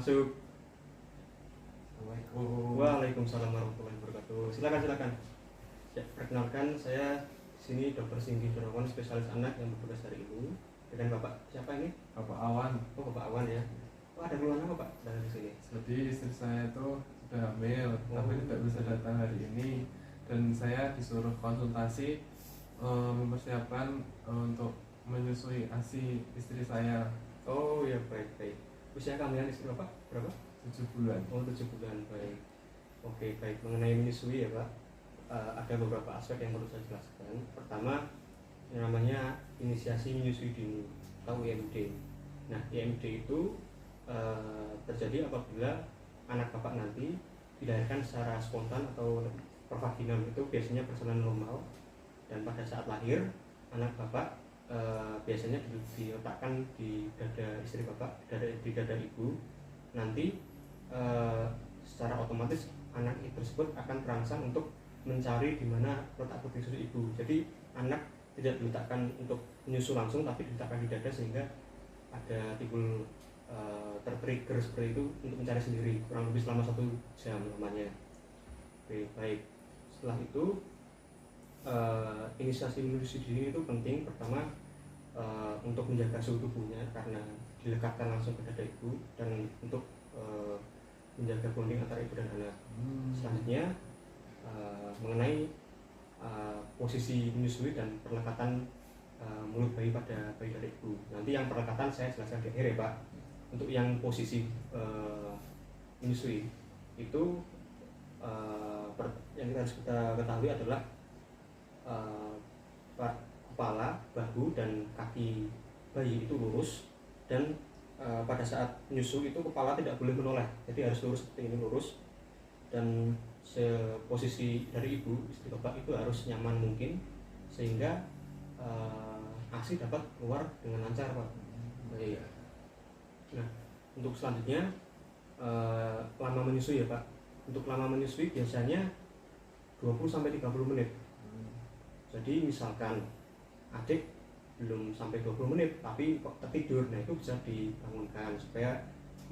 Masuk. Assalamualaikum. Waalaikumsalam warahmatullahi wabarakatuh. Silakan. Ya, perkenalkan saya di sini Dr. Singgi Dorawan, spesialis anak yang bertugas hari ini. Dengan Bapak siapa ini? Bapak Awan. Oh, Bapak Awan ya. Oh, ada keluhan apa Pak dari sini? Jadi istri saya itu sudah hamil, tapi tidak bisa datang hari ini. Dan saya disuruh konsultasi mempersiapkan untuk menyusui ASI istri saya. Oh ya, baik. Usia kehamilan istri Bapak berapa? 7 bulan. Oh, 7 bulan, baik. Oke, baik. Mengenai menyusui ya Pak, ada beberapa aspek yang perlu saya jelaskan. Pertama, yang namanya inisiasi menyusui dini atau IMD. Nah, IMD itu terjadi apabila anak Bapak nanti dilahirkan secara spontan atau per vaginam, itu biasanya persalinan normal, dan pada saat lahir anak Bapak biasanya diletakkan di dada istri Bapak, di dada ibu. Nanti secara otomatis anak tersebut akan terangsang untuk mencari di mana letak putih susu ibu. Jadi anak tidak diletakkan untuk menyusu langsung, tapi diletakkan di dada sehingga ada timbul tertrigger seperti itu untuk mencari sendiri, kurang lebih selama 1 jam lamanya. Oke, baik. Setelah itu inisiasi menyusui dini itu penting. Pertama, untuk menjaga suhu tubuhnya karena dilekatkan langsung ke dada ibu, dan untuk menjaga bonding antara ibu dan anak. Selanjutnya mengenai posisi menyusui dan perlekatan mulut bayi pada bayi dari ibu. Nanti yang perlekatan saya jelaskan di akhir ya Pak. Untuk yang posisi menyusui itu yang harus kita ketahui adalah kepala, bahu, dan kaki bayi itu lurus, dan pada saat menyusu itu kepala tidak boleh menoleh, jadi harus lurus seperti ini, lurus. Dan posisi dari ibu, istri Bapak itu harus nyaman mungkin sehingga ASI dapat keluar dengan lancar Pak. Baik. Nah, untuk selanjutnya lama menyusui ya Pak. Untuk lama menyusui biasanya 20-30 menit. Jadi misalkan adik belum sampai 20 menit tapi kok tertidur, nah itu bisa dibangunkan supaya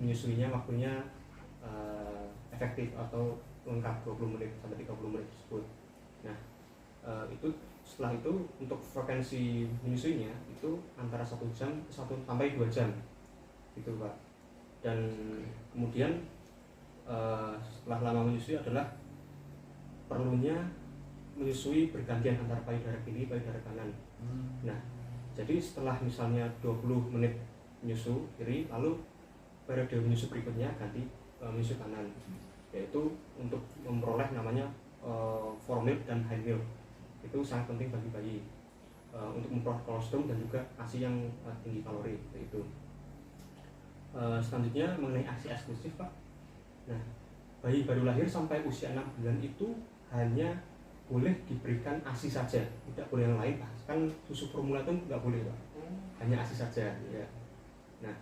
menyusuinya waktunya efektif atau lengkap 20 menit sampai 30 menit tersebut. Nah, itu setelah itu untuk frekuensi menyusuinya itu antara 1 jam 1 sampai 2 jam gitu Pak. Dan kemudian setelah lama menyusui adalah perlunya menyusui bergantian antara payudara kiri, payudara kanan. Nah, jadi setelah misalnya 20 menit menyusu kiri, lalu periode menyusu berikutnya ganti menyusu kanan, yaitu untuk memperoleh namanya formil dan high milk. Itu sangat penting bagi bayi untuk memperoleh kolostrum dan juga ASI yang tinggi kalori itu. Selanjutnya mengenai ASI eksklusif Pak. Nah, bayi baru lahir sampai usia 6 bulan itu hanya boleh diberikan ASI saja, tidak boleh yang lain. Kan susu formula itu nggak boleh Pak, hanya ASI saja ya. Nah,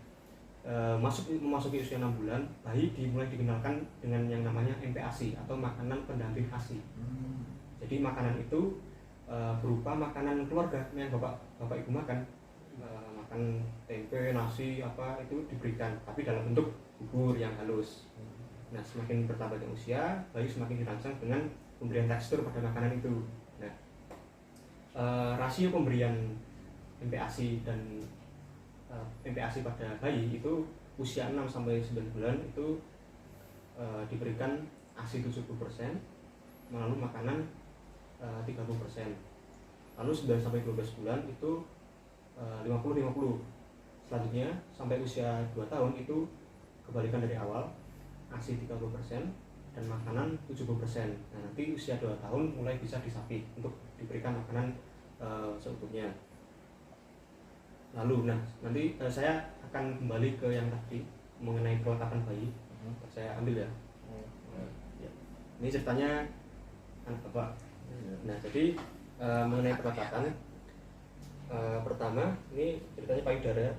memasuki usia 6 bulan, bayi dimulai dikenalkan dengan yang namanya MPASI atau makanan pendamping ASI. Jadi makanan itu berupa makanan keluarga yang bapak ibu makan, makan tempe, nasi, apa itu diberikan, tapi dalam bentuk bubur yang halus. Nah, semakin bertambahnya usia, bayi semakin dirangsang dengan pemberian tekstur pada makanan itu. Nah, rasio pemberian MPASI dan MPASI pada bayi itu usia 6 sampai 9 bulan itu diberikan ASI 70% melalui makanan 30%. Lalu 9 sampai 12 bulan itu 50-50. Selanjutnya sampai usia 2 tahun itu kebalikan dari awal, ASI 30% dan makanan 70%. Nah, nanti usia 2 tahun mulai bisa disapih untuk diberikan makanan seutuhnya. Lalu nanti saya akan kembali ke yang tadi mengenai peletakan bayi. Saya ambil ya. Ya. Ini ceritanya anak Bapak. Nah, jadi mengenai peletakan, pertama ini ceritanya payudara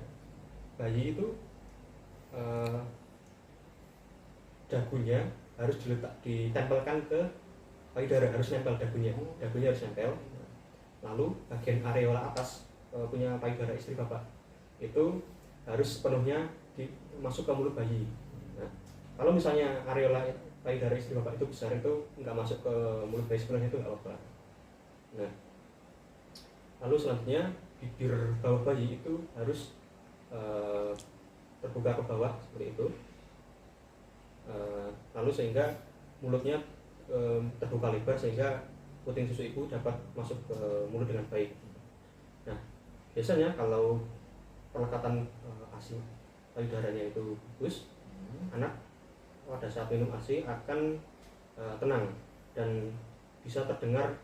bayi itu dagunya harus ditempelkan ke payudara, harus nempel dagunya harus nempel. Lalu bagian areola atas punya payudara istri Bapak itu harus sepenuhnya masuk ke mulut bayi. Nah, Kalau misalnya areola payudara istri bapak itu besar, itu nggak masuk ke mulut bayi sebenarnya, itu nggak apa-apa. Nah, lalu selanjutnya bibir bawah bayi itu harus terbuka ke bawah seperti itu. Lalu sehingga mulutnya terbuka lebar sehingga puting susu ibu dapat masuk ke mulut dengan baik. Nah, biasanya kalau pelekatan ASI payudaranya itu bagus, anak pada saat minum ASI akan tenang dan bisa terdengar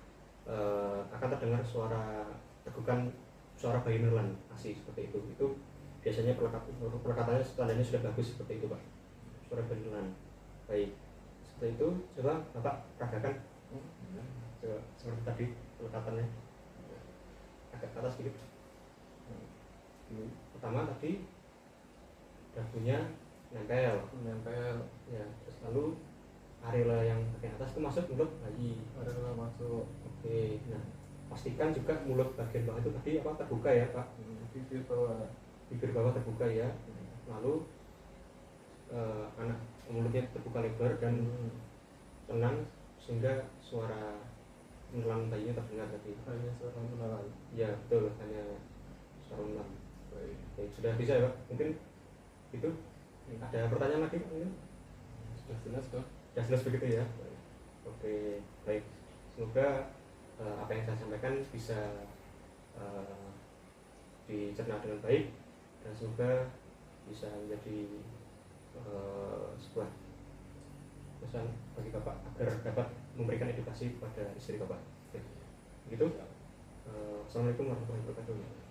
akan terdengar suara tegukan suara bayi menelan ASI seperti itu. Itu biasanya pelekatannya tandanya sudah bagus seperti itu, Pak. Suara bayi menelan. Baik. Seperti itu, coba Bapak peragakan. Coba seperti tadi pelekatannya. Agak ke atas sedikit. Pertama tadi dagunya nempel, ya, terus lalu areola yang bagian atas itu masuk mulut bayi. Areola masuk. Oke, nah pastikan juga mulut bagian bawah itu tadi apa terbuka ya, Pak. Bibir bawah terbuka ya. Lalu anak mulutnya terbuka lebar dan tenang sehingga suara menelan bayinya terdengar tadi. Hanya suara menelan. Ya betul, hanya suara menelan. Baik, sudah bisa ya, Pak? Mungkin itu. Ada pertanyaan lagi, Pak? Sudah jelas kok. Sudah jelas begitu ya. Oke, baik. Semoga apa yang saya sampaikan bisa dicerna dengan baik dan semoga bisa menjadi sebuah pesan bagi Bapak agar dapat memberikan edukasi kepada istri Bapak. Begitu. Assalamualaikum warahmatullahi wabarakatuh.